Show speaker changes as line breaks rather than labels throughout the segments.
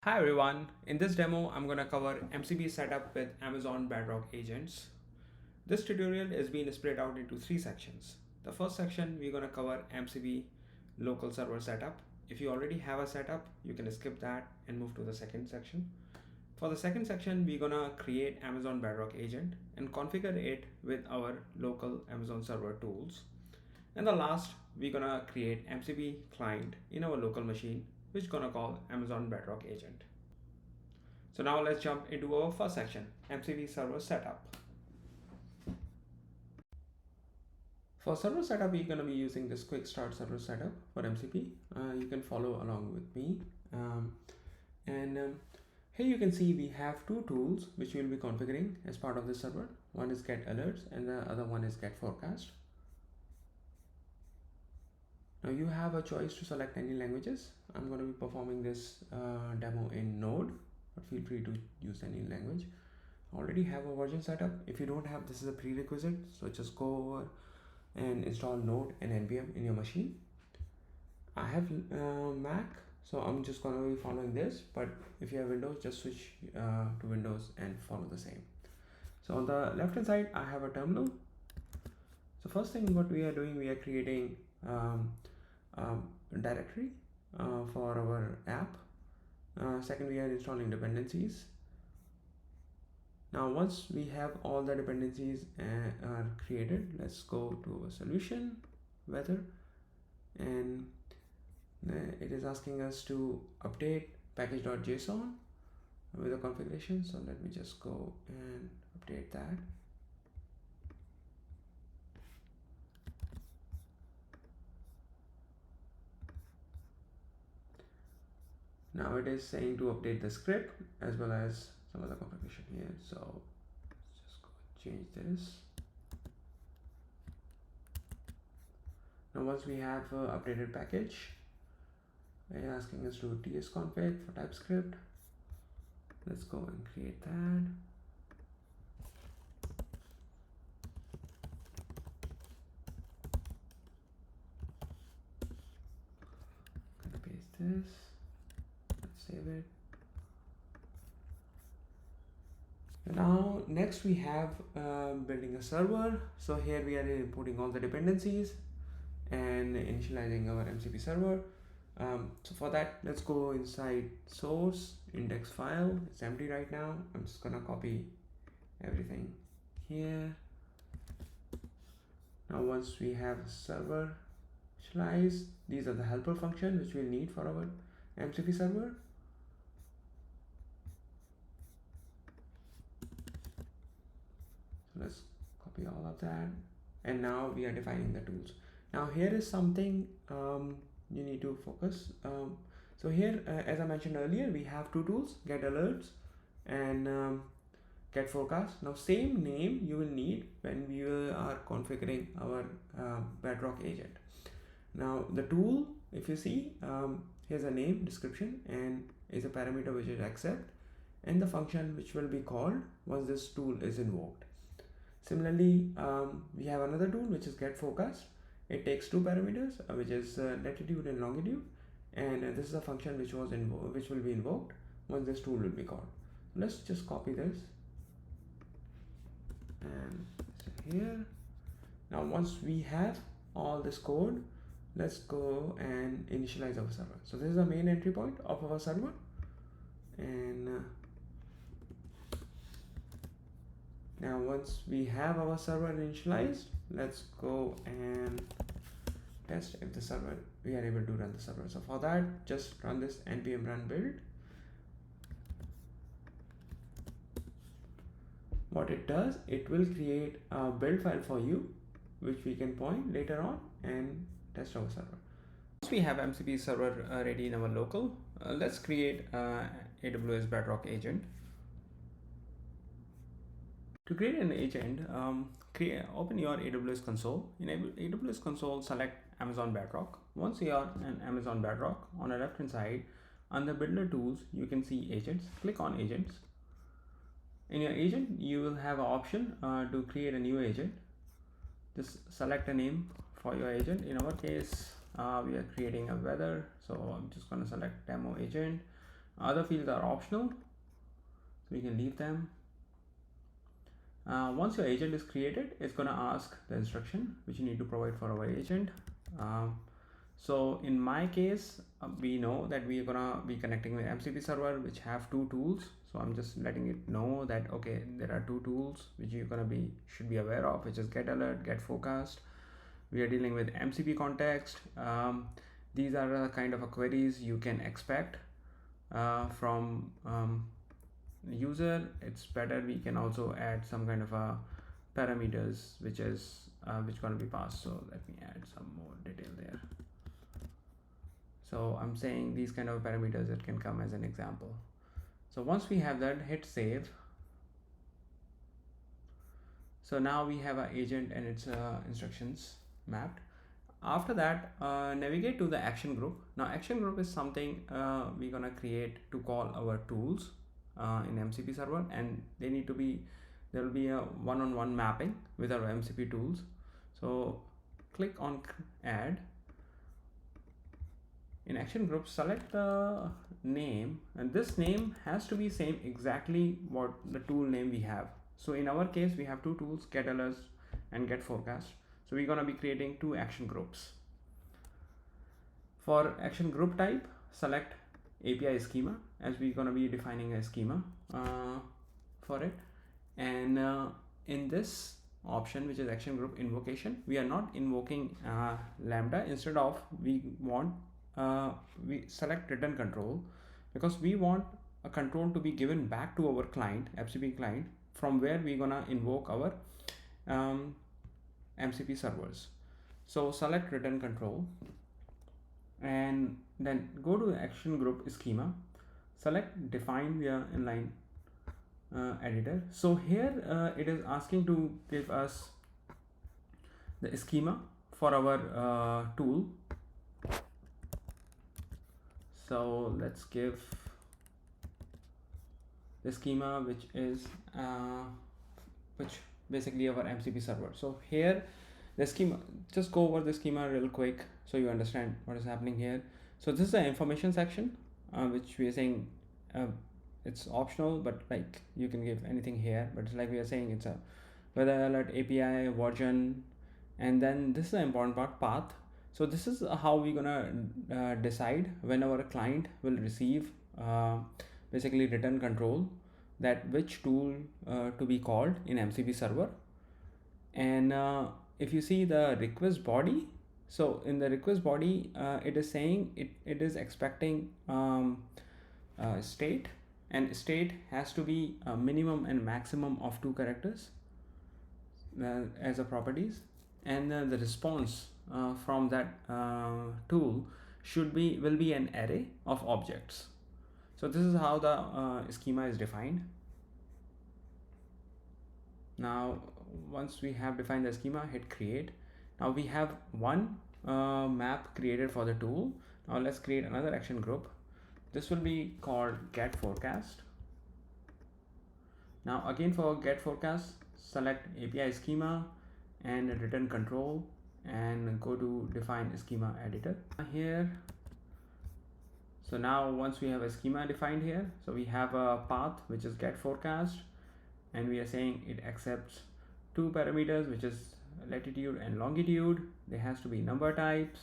Hi everyone, in this demo I'm going to cover MCP setup with Amazon Bedrock Agents. This tutorial is being split out into three sections. The first section we're going to cover MCP local server setup. If you already have a setup, you can skip that and move to the second section. For the second section, we're going to create Amazon Bedrock Agent and configure it with our local Amazon server tools. And the last, we're going to create MCP client in our local machine, which is going to call Amazon Bedrock Agent. So now let's jump into our first section, MCP server setup. For server setup, we're going to be using this quick start server setup for MCP. You can follow along with me. Here you can see we have two tools which we'll be configuring as part of the server. One is get alerts and the other one is get forecast. Now you have a choice to select any languages. I'm going to be performing this demo in Node, but feel free to use any language. I already have a version set up. If you don't have, this is a prerequisite, so just go over and install Node and NPM in your machine. I have Mac, so I'm just going to be following this, but if you have Windows, just switch to Windows and follow the same. So on the left hand side, I have a terminal. So first thing what we are doing, we are creating directory for our app. Second, we are installing dependencies. Now once we have all the dependencies are created, let's go to a solution, weather, and it is asking us to update package.json with the configuration. So let me just go and update that. Now it is saying to update the script as well as some other configuration here. So let's just go change this. Now once we have updated package, they're asking us to do tsconfig for TypeScript. Let's go and create that. Gonna paste this. Let's save it. Now next we have building a server. So here we are importing all the dependencies and initializing our MCP server. So for that, let's go inside source index file. It's empty right now. I'm just gonna copy everything here. Now once we have server initialized, these are the helper function which we'll need for our MCP server. So let's copy all of that, and now we are defining the tools. Now here is something you need to focus. So here, as I mentioned earlier, we have two tools, get alerts and get forecast. Now same name you will need when we are configuring our Bedrock agent. Now the tool, if you see, here's a name, description, and is a parameter which is accept, and the function which will be called once this tool is invoked. Similarly, we have another tool which is get forecast. It takes two parameters, which is latitude and longitude, and this is a function which will be invoked once this tool will be called. Let's just copy this and here. Now once we have all this code, let's go and initialize our server. So this is the main entry point of our server, and now once we have our server initialized, let's go and test if the server, we are able to run the server. So for that, just run this npm run build. What it does, it will create a build file for you, which we can point later on and test our server. Once we have MCP server ready in our local, let's create AWS Bedrock Agent. To create an agent, open your AWS console. In AWS console, select Amazon Bedrock. Once you are in Amazon Bedrock, on the left hand side, under builder tools, you can see agents. Click on agents. In your agent, you will have an option to create a new agent. Just select a name for your agent. In our case, we are creating a weather, so I'm just going to select demo agent. Other fields are optional, so we can leave them. Once your agent is created, it's going to ask the instruction which you need to provide for our agent. So in my case, we know that we are gonna be connecting with MCP server, which have two tools. So I'm just letting it know that, okay, there are two tools which you're gonna should be aware of, which is get alert, get forecast. We are dealing with MCP context. These are the kind of queries you can expect from user. It's better we can also add some kind of a parameters which gonna be passed. So let me add some more detail there. So I'm saying these kind of parameters that can come as an example. So once we have that, hit save. So now we have our agent and its instructions mapped. After that, navigate to the action group. Now action group is something we're gonna create to call our tools in MCP server, and they need to be, there will be a one-on-one mapping with our MCP tools. So click on add. In action group, select the name, and this name has to be same exactly what the tool name we have. So in our case, we have two tools, get alerts and get forecast. So we're gonna be creating two action groups. For action group type, select API schema, as we're gonna be defining a schema for it. And in this option, which is action group invocation, we are not invoking Lambda. Instead of, we want we select return control, because we want a control to be given back to our client, MCP client, from where we're gonna invoke our MCP servers. So select return control, and then go to action group schema, select define via inline editor. So here it is asking to give us the schema for our tool. So let's give the schema, which is which basically our MCP server. So here the schema, just go over the schema real quick so you understand what is happening here. So this is the information section, which we are saying it's optional, but like you can give anything here, but it's like we are saying it's a weather alert, API version, and then this is the important part, path. So this is how we're gonna decide when our client will receive basically return control, that which tool to be called in MCP server. And if you see the request body, so in the request body it is saying it is expecting state, and state has to be a minimum and maximum of 2 characters as a properties, and the response from that tool will be an array of objects. So this is how the schema is defined. Now once we have defined the schema, hit create. Now we have one map created for the tool. Now let's create another action group. This will be called get forecast. Now again, for get forecast, select API schema and return control, and go to define schema editor here. So now once we have a schema defined here, so we have a path which is get forecast, and we are saying it accepts 2 parameters, which is latitude and longitude. There has to be number types,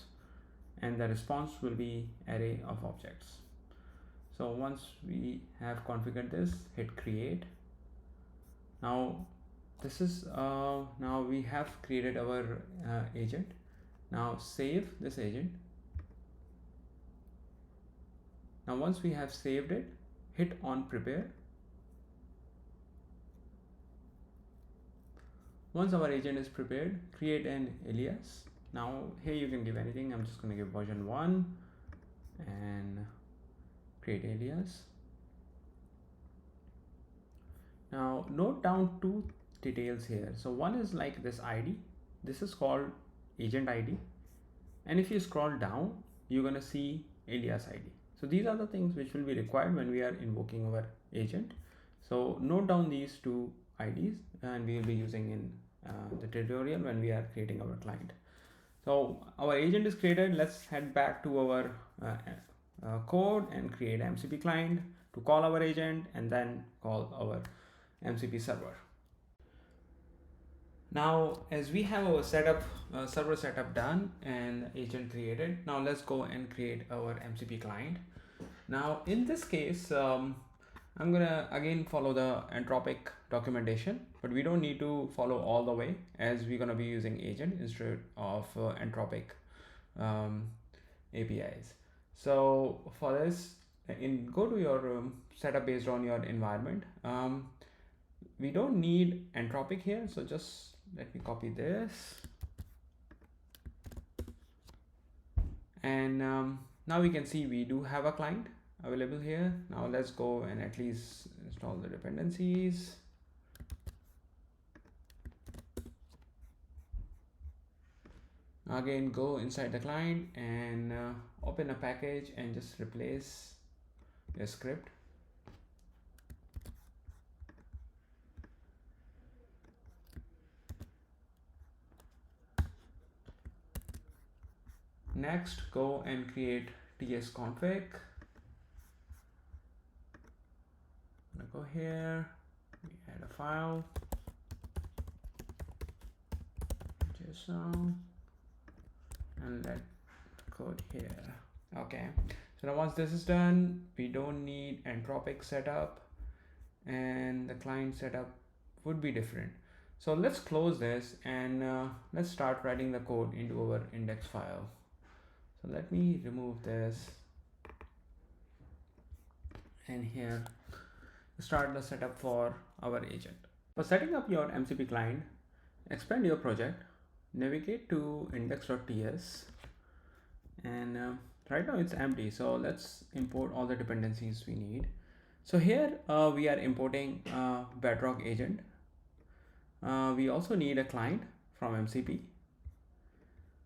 and the response will be array of objects. So once we have configured this, hit create. Now this is now we have created our agent. Now save this agent. Now once we have saved it, hit on prepare. Once our agent is prepared, create an alias. Now here you can give anything. I'm just going to give version 1 and create alias. Now note down 2 details here. So one is like this ID. This is called agent ID, and if you scroll down, you're going to see alias ID. So these are the things which will be required when we are invoking our agent. So note down these 2 IDs, and we will be using in the tutorial when we are creating our client. So our agent is created. Let's head back to our code and create MCP client to call our agent and then call our MCP server. Now, as we have our server setup done and agent created, now let's go and create our MCP client. Now, in this case, I'm gonna again follow the Anthropic documentation, but we don't need to follow all the way as we're gonna be using agent instead of Anthropic APIs. So for this, go to your setup based on your environment. We don't need Anthropic here, so just let me copy this. And now we can see we do have a client available here. Now let's go and at least install the dependencies. Again, go inside the client and open a package and just replace your script. Next, go and create tsconfig. I'm gonna go here, we add a file, JSON, and let code here. Okay, so now once this is done, we don't need Anthropic setup, and the client setup would be different. So let's close this and let's start writing the code into our index file. So let me remove this, and here start the setup for our agent. For setting up your MCP client, expand your project, navigate to index.ts, and right now it's empty, so let's import all the dependencies we need. So here we are importing Bedrock Agent. We also need a client from MCP.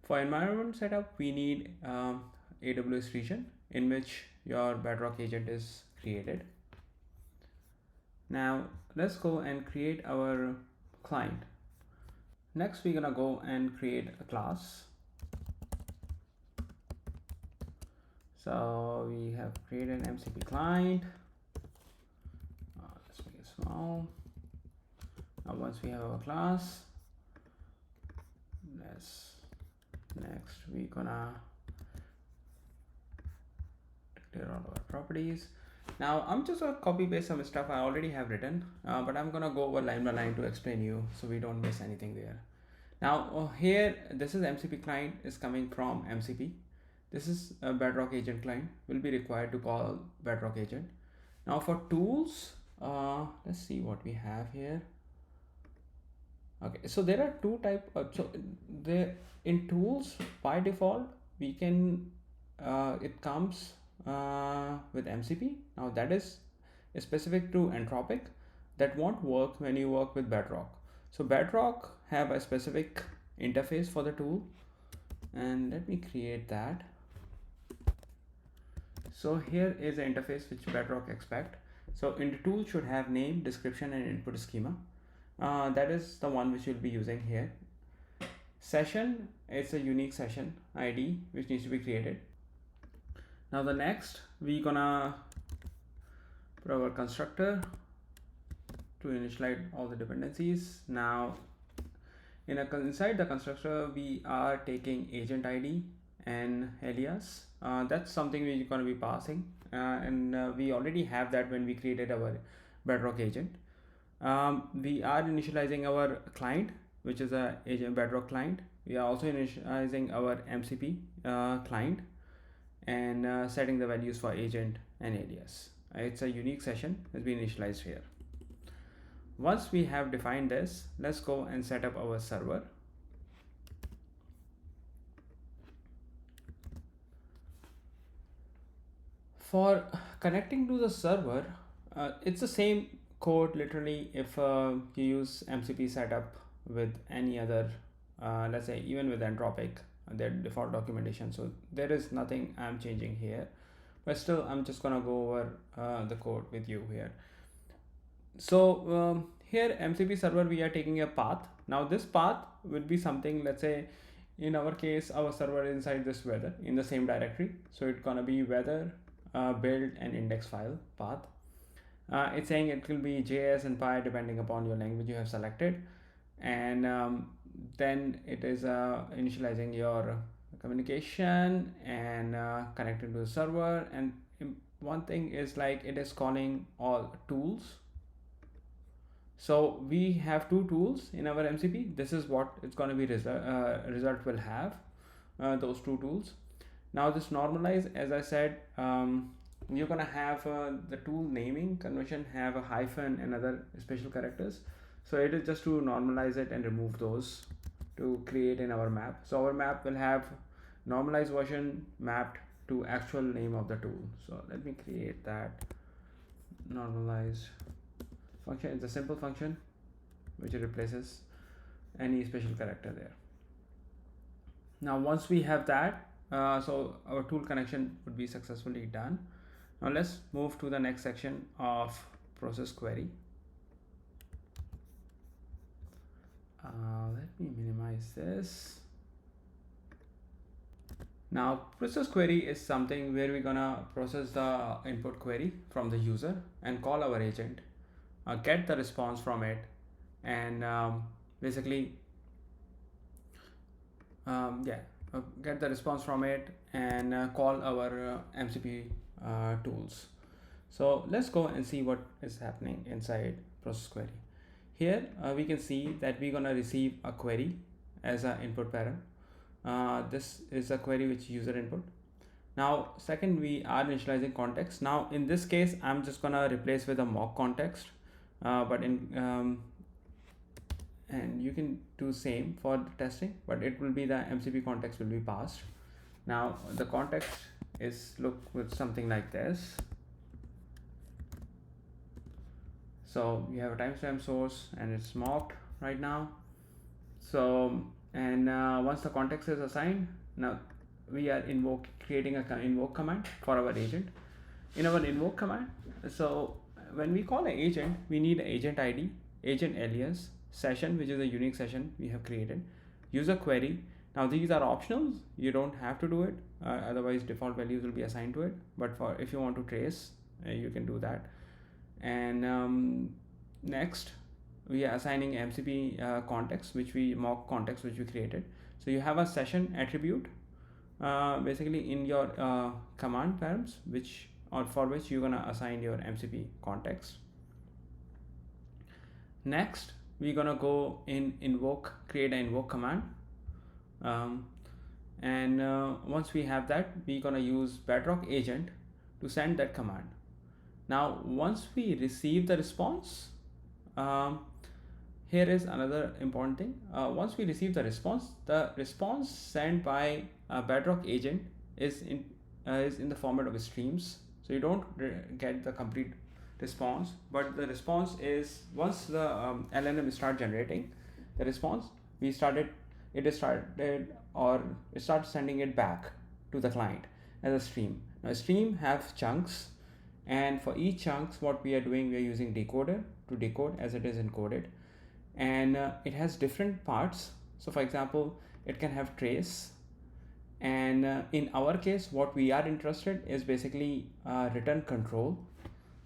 For environment setup, we need AWS region in which your Bedrock Agent is created. Now let's go and create our client. Next, we're gonna go and create a class. So we have created an MCP client. Let's make it small. Now once we have our class, next we're gonna declare all our properties. Now I'm just gonna copy paste some stuff I already have written, but I'm gonna go over line by line to explain you so we don't miss anything there. Now here, this is MCP client is coming from MCP. This is a Bedrock Agent client will be required to call Bedrock Agent. Now for tools, let's see what we have here. Okay, so there are two type so there in tools by default we can it comes with MCP. Now that is specific to Anthropic, that won't work when you work with Bedrock. So Bedrock have a specific interface for the tool, and let me create that. So here is the interface which Bedrock expect. So in the tool should have name, description, and input schema. That is the one which we'll be using here. Session, it's a unique session ID which needs to be created. Now the next, we're gonna put our constructor to initialize all the dependencies. Now inside the constructor, we are taking agent ID and alias. That's something we're gonna be passing, and we already have that when we created our Bedrock agent. We are initializing our client, which is a agent Bedrock client. We are also initializing our MCP client and setting the values for agent and alias. It's a unique session has been initialized here. Once we have defined this, let's go and set up our server. For connecting to the server, it's the same code literally if you use MCP setup with any other, let's say even with Anthropic, their default documentation. So there is nothing I'm changing here, but still I'm just gonna go over the code with you here. So here MCP server, we are taking a path. Now this path would be something, let's say in our case, our server is inside this weather in the same directory. So it's gonna be weather
build an index file path. It's saying it will be JS and Py depending upon your language you have selected, and then it is initializing your communication and connecting to the server. And one thing is like it is calling all tools. So we have two tools in our MCP. This is what it's going to be result will have, those two tools. Now this normalize, as I said, you're gonna have the tool naming convention have a hyphen and other special characters. So it is just to normalize it and remove those to create in our map. So our map will have normalized version mapped to actual name of the tool. So let me create that normalized function. It's a simple function which replaces any special character there. Now once we have that, so our tool connection would be successfully done. Now let's move to the next section of process query. Let me minimize this. Now process query is something where we're gonna process the input query from the user and call our agent, get the response from it, and basically get the response from it and call our MCP tools. So let's go and see what is happening inside process query. Here we can see that we're gonna receive a query as an input param. This is a query which user input. Now second, we are initializing context. Now in this case I'm just gonna replace with a mock context, but in and you can do same for the testing, but it will be the MCP context will be passed. Now the context is look with something like this. So we have a timestamp source and it's mocked right now. So and once the context is assigned, now we are creating a invoke command for our agent. In our invoke command, so when we call an agent, we need an agent ID, agent alias, session, which is a unique session we have created, user query. Now these are optionals, you don't have to do it, otherwise default values will be assigned to it, but for if you want to trace, you can do that. And next we are assigning MCP context, which we mock context which we created. So you have a session attribute basically in your command params, which or for which you're gonna assign your MCP context. Next we're gonna go in invoke, create an invoke command, and once we have that, we're gonna use Bedrock Agent to send that command. Now once we receive the response, here is another important thing. Once we receive the response sent by Bedrock Agent is in the format of streams, so you don't get the complete response, but the response is once the LLM start generating the response, it starts sending it back to the client as a stream. Now stream have chunks, and for each chunks what we are doing, we are using decoder to decode as it is encoded, and it has different parts. So for example, it can have trace, and in our case what we are interested is basically return control.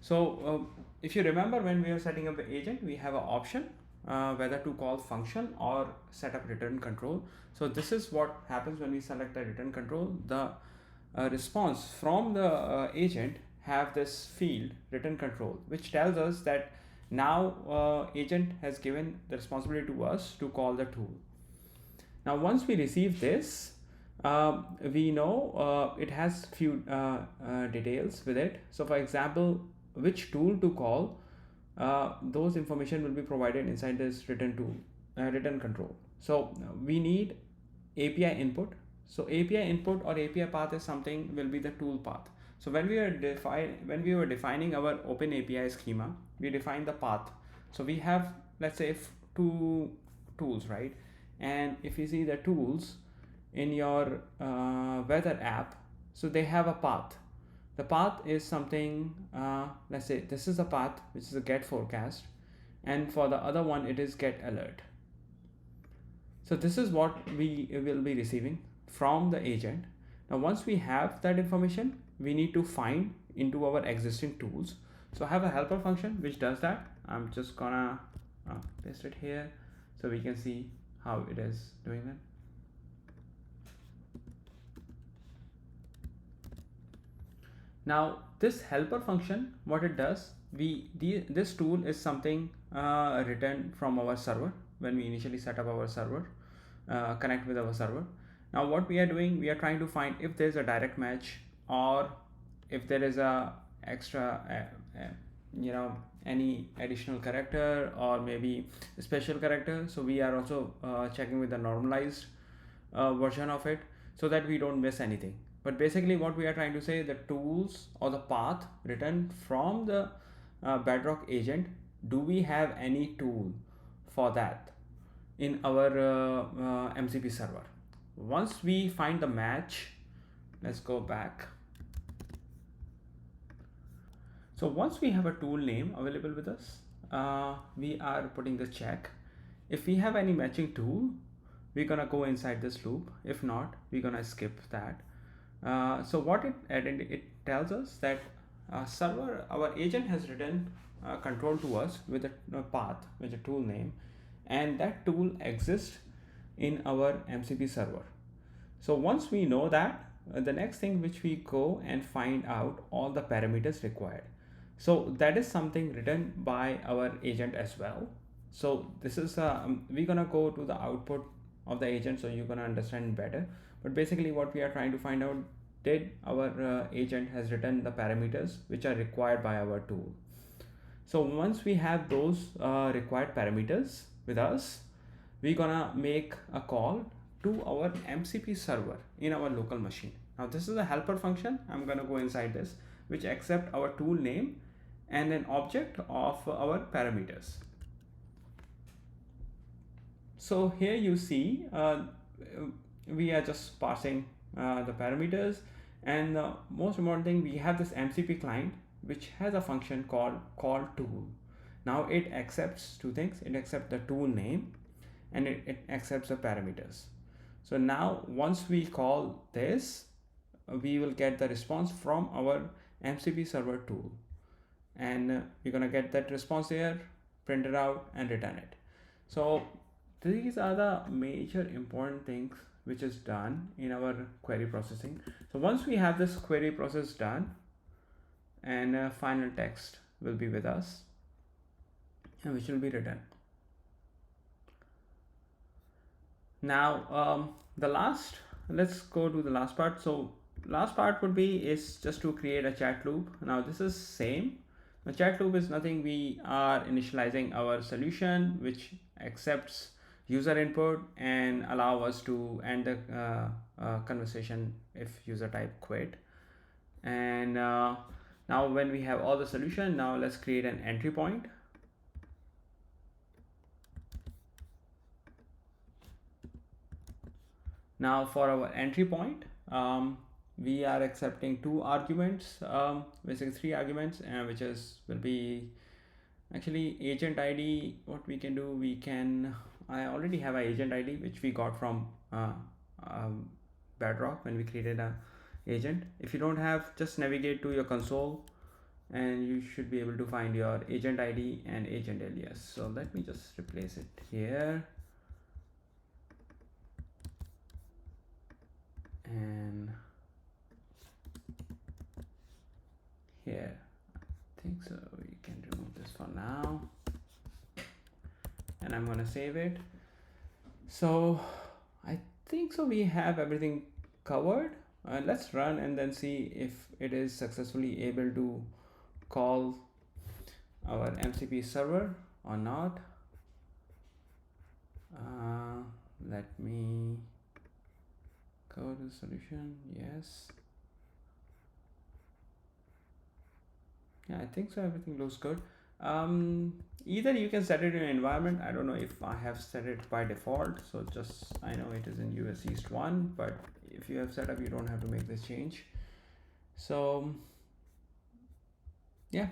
So if you remember, when we are setting up the agent, we have an option whether to call function or set up return control. So this is what happens when we select the return control. The response from the agent have this field return control, which tells us that now agent has given the responsibility to us to call the tool. Now once we receive this, we know it has few details with it. So for example, which tool to call, those information will be provided inside this return control. So we need API input. So API input or API path is something will be the tool path. So when we were defining our open API schema, we define the path. So we have, let's say, two tools, right? And if you see the tools in your weather app, so they have a path. The path is something, let's say this is a path which is a get forecast, and for the other one it is get alert. So this is what we will be receiving from the agent. Now once we have that information, we need to find into our existing tools. So I have a helper function which does that. I'm just gonna paste it here so we can see how it is doing that. Now this helper function, what it does, this tool is something written from our server when we initially set up our server, connect with our server. Now what we are doing, we are trying to find if there's a direct match, or if there is a extra any additional character or maybe a special character. So we are also checking with the normalized version of it so that we don't miss anything. But basically what we are trying to say, the tools or the path written from the Bedrock agent, do we have any tool for that in our MCP server? Once we find the match, let's go back. So once we have a tool name available with us, we are putting the check. If we have any matching tool, we're gonna go inside this loop. If not, we're gonna skip that. So what it tells us that our agent has written control to us with a path with a tool name, and that tool exists in our MCP server. So once we know that, the next thing which we go and find out all the parameters required. So that is something written by our agent as well. So this is we're gonna go to the output of the agent so you're gonna understand better. But basically what we are trying to find out, did our agent has written the parameters which are required by our tool. So once we have those required parameters with us, we're gonna make a call to our MCP server in our local machine. Now this is a helper function. I'm gonna go inside this, which accept our tool name and an object of our parameters. So here you see we are just passing the parameters, and the most important thing, we have this MCP client which has a function called call tool. Now it accepts two things. It accepts the tool name and it accepts the parameters. So now once we call this, we will get the response from our MCP server tool, and we're gonna get that response here, print it out and return it. So these are the major important things which is done in our query processing. So once we have this query process done, and final text will be with us, and which will be written. Now let's go to the last part. So last part would be is just to create a chat loop. Now this is same. The chat loop is nothing. We are initializing our solution which accepts user input and allow us to end the conversation if user type quit. And now when we have all the solution, now let's create an entry point. Now for our entry point, we are accepting two arguments, basically three arguments, which will be actually agent ID. What we can do, I already have an agent ID which we got from Bedrock when we created a agent. If you don't have, just navigate to your console and you should be able to find your agent ID and agent alias. So let me just replace it here. And here, I think so. We can remove this for now, and I'm gonna save it. So I think so we have everything covered. Let's run and then see if it is successfully able to call our MCP server or not. Let me go to solution. Yes. Yeah, I think so. Everything looks good. Either you can set it in an environment. I don't know if I have set it by default. So I know it is in US East 1, but if you have set up, you don't have to make this change. So yeah,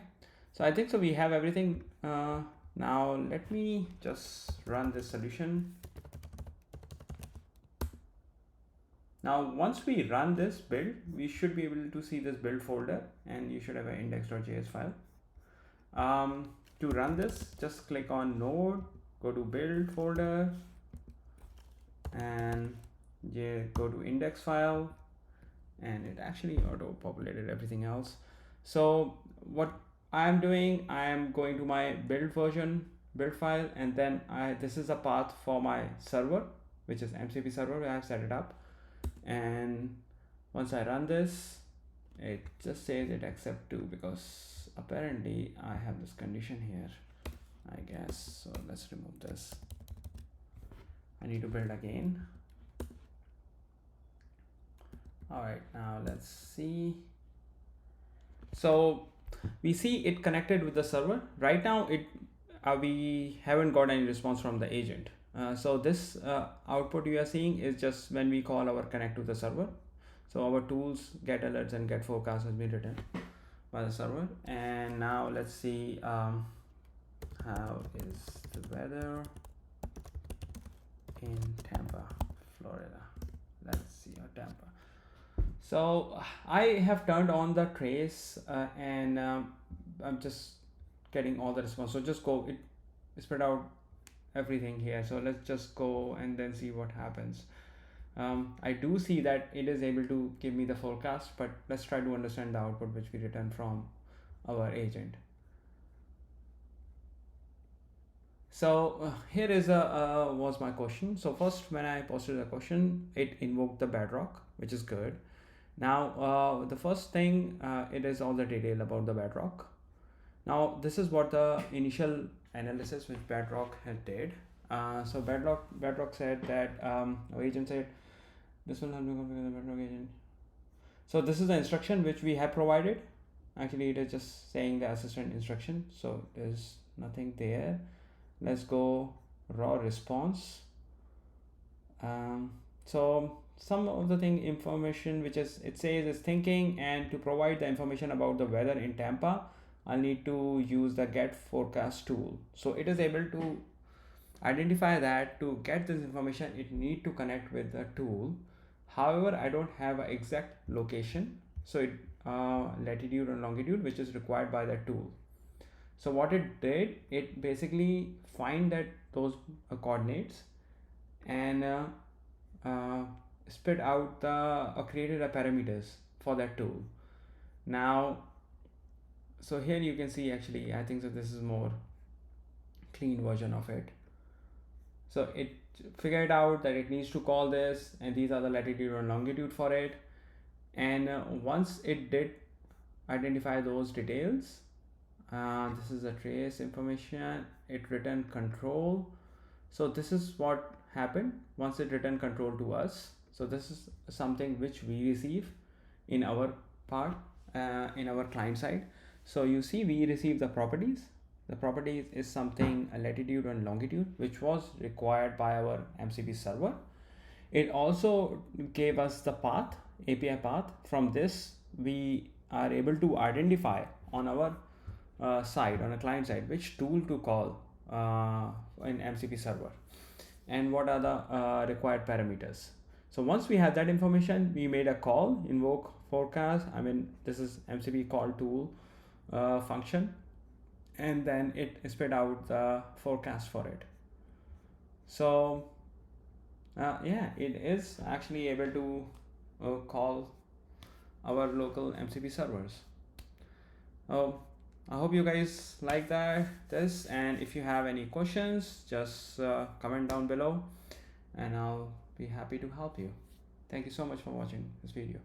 so I think so we have everything. Now let me just run this solution. Now, once we run this build, we should be able to see this build folder, and you should have an index.js file. To run this, just click on node, go to build folder, and go to index file, and it actually auto populated everything else. So what I am doing, I am going to my build version build file, and then this is a path for my server, which is MCP server where I have set it up. And once I run this, it just says it accept to, because apparently I have this condition here, I guess. So let's remove this. I need to build again. All right, now let's see. So we see it connected with the server. Right now we haven't got any response from the agent. So this output you are seeing is just when we call our connect to the server. So our tools get alerts and get forecast has been written by the server. And now let's see how is the weather in Tampa, Florida. Let's see Tampa. So I have turned on the trace and I'm just getting all the response. So just go, it spread out everything here. So let's just go and then see what happens. I do see that it is able to give me the forecast, but let's try to understand the output which we return from our agent. So here is was my question. So first, when I posted the question, it invoked the Bedrock, which is good. Now the first thing, it is all the detail about the Bedrock. Now this is what the initial analysis which Bedrock had did. So Bedrock said that our agent said this will help you configure the Bedrock agent. So this is the instruction which we have provided. Actually, it is just saying the assistant instruction, so there's nothing there. Let's go raw response. So some of the thing information which is it says is thinking, and to provide the information about the weather in Tampa, I'll need to use the get forecast tool. So it is able to identify that to get this information it need to connect with the tool. However, I don't have an exact location, so it latitude and longitude which is required by the tool. So what it did, it basically find that those coordinates and spit out the created a parameters for that tool. Now, so here you can see, actually I think that this is more clean version of it. So it figured out that it needs to call this, and these are the latitude and longitude for it. And once it did identify those details, this is the trace information, it returned control. So this is what happened once it returned control to us. So this is something which we receive in our part, in our client side. So you see we receive the properties. The properties is something a latitude and longitude which was required by our MCP server. It also gave us the path, API path. From this we are able to identify on our side, on a client side, which tool to call in MCP server and what are the required parameters. So once we have that information, we made a call, invoke forecast. I mean, this is MCP call tool function, and then it spit out the forecast for it. So yeah, it is actually able to call our local MCP servers. I hope you guys like this, and if you have any questions, just comment down below and I'll be happy to help you. Thank you so much for watching this video.